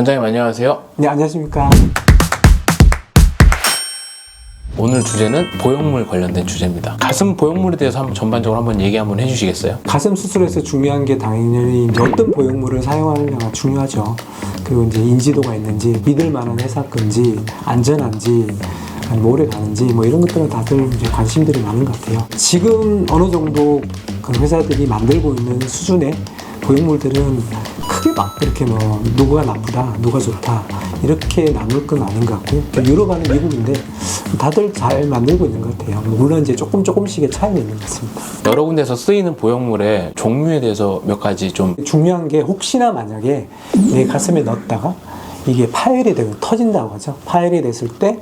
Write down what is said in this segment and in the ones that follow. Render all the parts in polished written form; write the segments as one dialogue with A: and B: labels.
A: 원장님 안녕하세요.
B: 네, 안녕하십니까.
A: 오늘 주제는 보형물 관련된 주제입니다. 가슴 보형물에 대해서 전반적으로 한번 얘기 한번 해주시겠어요?
B: 가슴 수술에서 중요한 게 당연히 이제 어떤 보형물을 사용하느냐가 중요하죠. 그리고 이제 인지도가 있는지, 믿을 만한 회사 건지, 안전한지, 아니면 오래 가는지, 뭐 이런 것들은 다들 이제 관심들이 많은 것 같아요. 지금 어느 정도 그 회사들이 만들고 있는 수준의 보형물들은 크게 막 이렇게 뭐 누가 나쁘다, 누가 좋다 이렇게 나눌 건 아닌 것 같고, 유럽하는 미국인데 다들 잘 만들고 있는 것 같아요. 물론 이제 조금씩의 차이는 있는 것 같습니다.
A: 여러 군데서 쓰이는 보형물의 종류에 대해서 몇 가지 좀
B: 중요한 게 혹시나 만약에 내 가슴에 넣었다가 이게 파열이 되고 터진다고 하죠. 파열이 됐을 때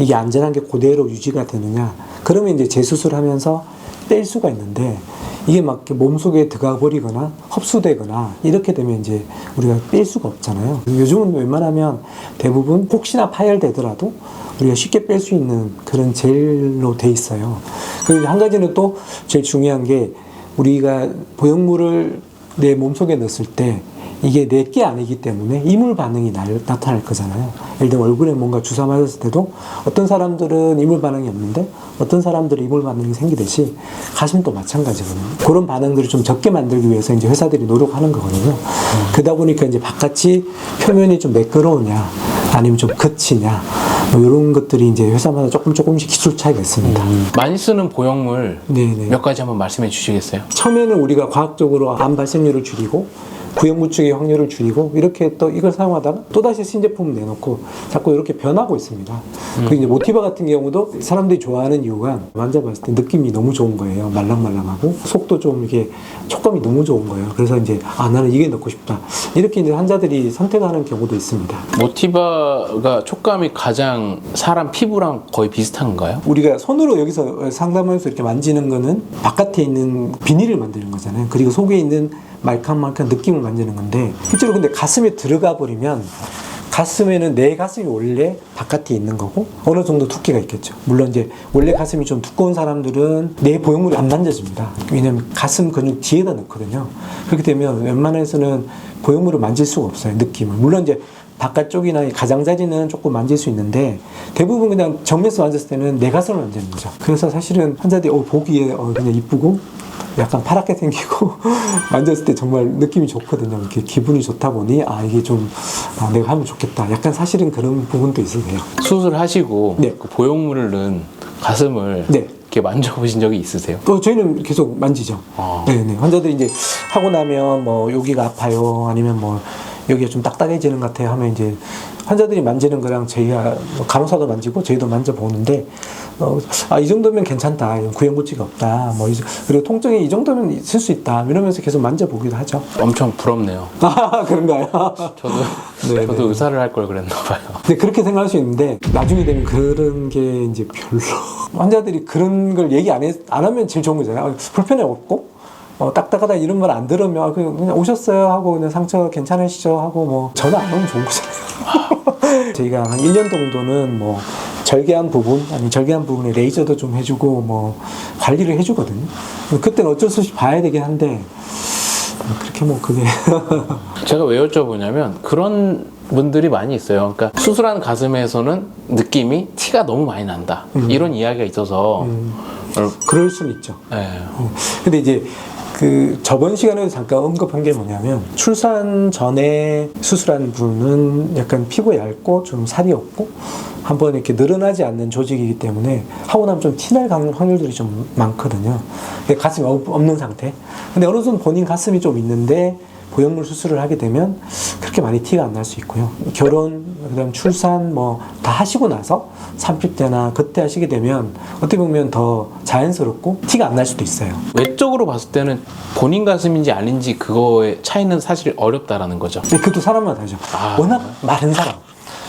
B: 이게 안전한 게 그대로 유지가 되느냐, 그러면 이제 재수술하면서 뺄 수가 있는데, 이게 막 이렇게 몸속에 들어가 버리거나 흡수되거나 이렇게 되면 이제 우리가 뺄 수가 없잖아요. 요즘은 웬만하면 대부분 혹시나 파열되더라도 우리가 쉽게 뺄 수 있는 그런 젤로 돼 있어요. 그리고 한 가지는 또 제일 중요한 게, 우리가 보형물을 내 몸속에 넣었을 때 이게 내 게 아니기 때문에 이물 반응이 나타날 거잖아요. 예를 들어 얼굴에 뭔가 주사 맞았을 때도 어떤 사람들은 이물 반응이 없는데 어떤 사람들은 이물 반응이 생기듯이 가슴도 마찬가지거든요. 그런 반응들을 좀 적게 만들기 위해서 이제 회사들이 노력하는 거거든요. 그러다 보니까 이제 바깥이 표면이 좀 매끄러우냐 아니면 좀 거치냐, 뭐 이런 것들이 이제 회사마다 조금씩 기술 차이가 있습니다.
A: 많이 쓰는 보형물
B: 네네.
A: 몇 가지 한번 말씀해 주시겠어요?
B: 처음에는 우리가 과학적으로 암 발생률을 줄이고 구형 구축의 확률을 줄이고 이렇게 또 이걸 사용하다가 또다시 신제품을 내놓고 자꾸 이렇게 변하고 있습니다. 그 이제 모티바 같은 경우도 사람들이 좋아하는 이유가 만져봤을 때 느낌이 너무 좋은 거예요. 말랑말랑하고 속도 좀 이렇게 촉감이 너무 좋은 거예요. 그래서 이제 나는 이게 넣고 싶다, 이렇게 이제 환자들이 선택하는 경우도 있습니다.
A: 모티바가 촉감이 가장 사람 피부랑 거의 비슷한가요?
B: 우리가 손으로 여기서 상담하면서 이렇게 만지는 거는 바깥에 있는 비닐을 만드는 거잖아요. 그리고 속에 있는 말캉말캉 느낌을 만드는 건데, 실제로 근데 가슴에 들어가 버리면 가슴에는 내 가슴이 원래 바깥에 있는 거고 어느 정도 두께가 있겠죠. 물론 이제 원래 가슴이 좀 두꺼운 사람들은 내 보형물이 안 만져집니다. 왜냐면 가슴 근육 뒤에다 넣거든요. 그렇게 되면 웬만해서는 보형물을 만질 수가 없어요. 느낌을. 물론 이제 바깥쪽이나 가장자리는 조금 만질 수 있는데 대부분 그냥 정면에서 만졌을 때는 내 가슴을 만지는 거죠. 그래서 사실은 환자들이 보기에 그냥 이쁘고 약간 파랗게 생기고 만졌을 때 정말 느낌이 좋거든요. 이렇게 기분이 좋다 보니 이게 좀 내가 하면 좋겠다, 약간 사실은 그런 부분도 있으세요.
A: 수술하시고
B: 네.
A: 그 보형물을 넣은 가슴을
B: 네.
A: 이렇게 만져보신 적이 있으세요?
B: 저희는 계속 만지죠. 네네. 환자들이 이제 하고 나면 뭐 여기가 아파요, 아니면 뭐 여기가 좀 딱딱해지는 것 같아요 하면 이제 환자들이 만지는 거랑 저희가 간호사도 만지고 저희도 만져보는데, 이 정도면 괜찮다, 구형구치가 없다, 뭐 그리고 통증이 이 정도면 있을 수 있다 이러면서 계속 만져보기도 하죠.
A: 엄청 부럽네요.
B: 그런가요?
A: 저도 의사를 할 걸 그랬나 봐요.
B: 근데 그렇게 생각할 수 있는데 나중에 되면 그런 게 이제 별로 환자들이 그런 걸 얘기 안 하면 제일 좋은 거잖아요. 불편해 없고 딱딱하다 이런 말 안 들으면 그냥 오셨어요 하고 그냥 상처 괜찮으시죠 하고 뭐 전화 안 오면 좋은 거잖아요. 저희가 한 1년 정도는 뭐 절개한 부분, 아니 절개한 부분에 레이저도 좀 해주고 뭐 관리를 해주거든요. 그때는 어쩔 수 없이 봐야 되긴 한데 그렇게 뭐 그게
A: 제가 왜 여쭤보냐면 그런 분들이 많이 있어요. 그러니까 수술한 가슴에서는 느낌이 티가 너무 많이 난다, 이런 이야기가 있어서
B: 그럴 수는 있죠.
A: 네.
B: 근데 이제 저번 시간에도 잠깐 언급한 게 뭐냐면, 출산 전에 수술한 분은 약간 피부 얇고 좀 살이 없고 한번 이렇게 늘어나지 않는 조직이기 때문에 하고 나면 좀 티날 확률들이 좀 많거든요. 가슴이 없는 상태. 근데 어느 정도 본인 가슴이 좀 있는데 보형물 수술을 하게 되면 그렇게 많이 티가 안 날 수 있고요. 결혼, 그다음 출산 뭐 다 하시고 나서 30대나 그때 하시게 되면 어떻게 보면 더 자연스럽고 티가 안 날 수도 있어요.
A: 외적으로 봤을 때는 본인 가슴인지 아닌지 그거의 차이는 사실 어렵다라는 거죠.
B: 근데 그것도 사람마다 다르죠. 워낙 많은 사람,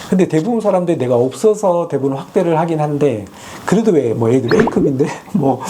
B: 근데 대부분 사람들이 내가 없어서 대부분 확대를 하긴 한데 그래도 왜 뭐 예를 들어 A급인데 뭐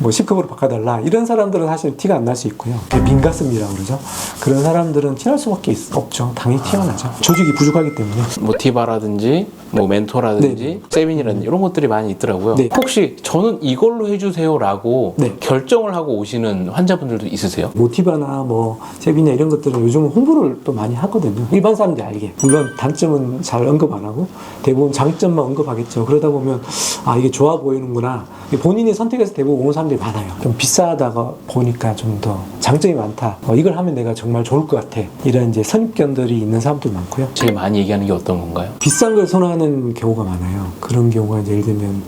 B: 10급으로 바꿔달라 이런 사람들은 사실 티가 안 날 수 있고요. 민가슴이라고 그러죠. 그런 사람들은 티날 수밖에 없죠. 당연히 티가 나죠. 조직이 부족하기 때문에.
A: 모티바라든지 뭐 멘토라든지 세빈이라든지 이런 것들이 많이 있더라고요.
B: 네.
A: 혹시 저는 이걸로 해주세요라고
B: 네.
A: 결정을 하고 오시는 환자분들도 있으세요?
B: 모티바나 뭐 세비냐 이런 것들은 요즘은 홍보를 또 많이 하거든요. 일반 사람들이 알게. 물론 단점은 잘 언급 안 하고 대부분 장점만 언급하겠죠. 그러다 보면 아 이게 좋아 보이는구나. 본인이 선택해서 대부분 오는 사람들이 많아요. 좀 비싸다가 보니까 좀 더 장점이 많다. 이걸 하면 내가 정말 좋을 것 같아. 이런 이제 선입견들이 있는 사람도 많고요.
A: 제일 많이 얘기하는 게 어떤 건가요?
B: 비싼 걸 선호하는 경우가 많아요. 그런 경우가 이제 예를 들면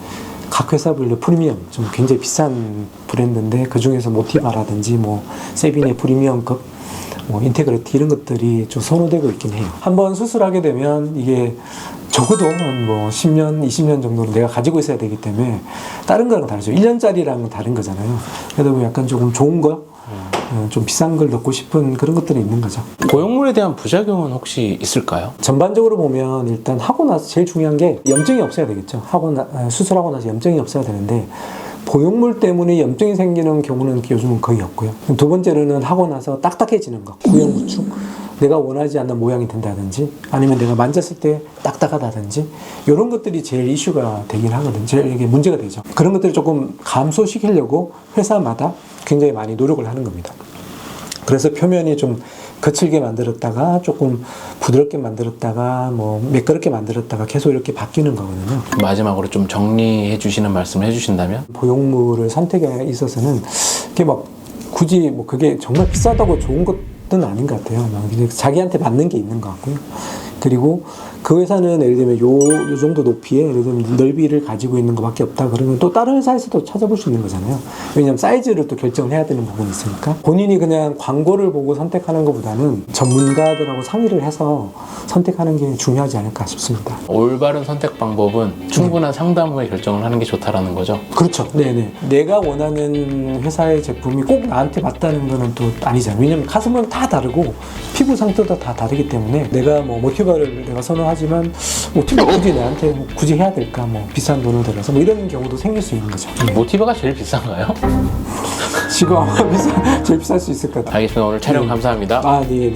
B: 각 회사별로 프리미엄 좀 굉장히 비싼 브랜드인데 그 중에서 모티바라든지 뭐 세빈의 프리미엄급 뭐 인테그리티 이런 것들이 좀 선호되고 있긴 해요. 한번 수술하게 되면 이게 적어도 한 뭐 10년, 20년 정도는 내가 가지고 있어야 되기 때문에 다른 거랑 다르죠. 1년짜리랑은 다른 거잖아요. 그러다 보면 약간 조금 좋은 거, 좀 비싼 걸 넣고 싶은 그런 것들이 있는 거죠.
A: 고용물에 대한 부작용은 혹시 있을까요?
B: 전반적으로 보면 일단 하고 나서 제일 중요한 게 염증이 없어야 되겠죠. 수술하고 나서 염증이 없어야 되는데 보형물 때문에 염증이 생기는 경우는 요즘은 거의 없고요. 두 번째로는 하고 나서 딱딱해지는 거, 구형구축. 내가 원하지 않는 모양이 된다든지 아니면 내가 만졌을 때 딱딱하다든지 이런 것들이 제일 이슈가 되긴 하거든요. 제일 이게 문제가 되죠. 그런 것들을 조금 감소시키려고 회사마다 굉장히 많이 노력을 하는 겁니다. 그래서 표면이 좀 거칠게 만들었다가 조금 부드럽게 만들었다가 뭐 매끄럽게 만들었다가 계속 이렇게 바뀌는 거거든요.
A: 마지막으로 좀 정리해 주시는 말씀을 해주신다면?
B: 보형물을 선택에 있어서는 이게 막 굳이 뭐 그게 정말 비싸다고 좋은 것은 아닌 것 같아요. 그냥 자기한테 맞는 게 있는 것 같고요. 그리고 그 회사는 예를 들면 요 정도 높이에 예를 들면 넓이를 가지고 있는 것밖에 없다 그러면 또 다른 회사에서도 찾아볼 수 있는 거잖아요. 왜냐하면 사이즈를 또 결정을 해야 되는 부분이 있으니까 본인이 그냥 광고를 보고 선택하는 것보다는 전문가들하고 상의를 해서 선택하는 게 중요하지 않을까 싶습니다.
A: 올바른 선택 방법은 충분한 상담 후에 결정을 하는 게 좋다라는 거죠?
B: 그렇죠. 네네. 내가 원하는 회사의 제품이 꼭 나한테 맞다는 거는 또 아니잖아요. 왜냐면 가슴은 다 다르고 피부 상태도 다 다르기 때문에 내가 뭐 모티바를 내가 선호하지만 모티바 굳이 나한테 굳이 해야 될까? 뭐 비싼 돈을 들여서 뭐 이런 경우도 생길 수 있는 거죠.
A: 모티바가 제일 비싼가요?
B: 지금 아마 제일 비쌀 수 있을 것 같아요.
A: 알겠습니다. 오늘 촬영 감사합니다.
B: 아, 네.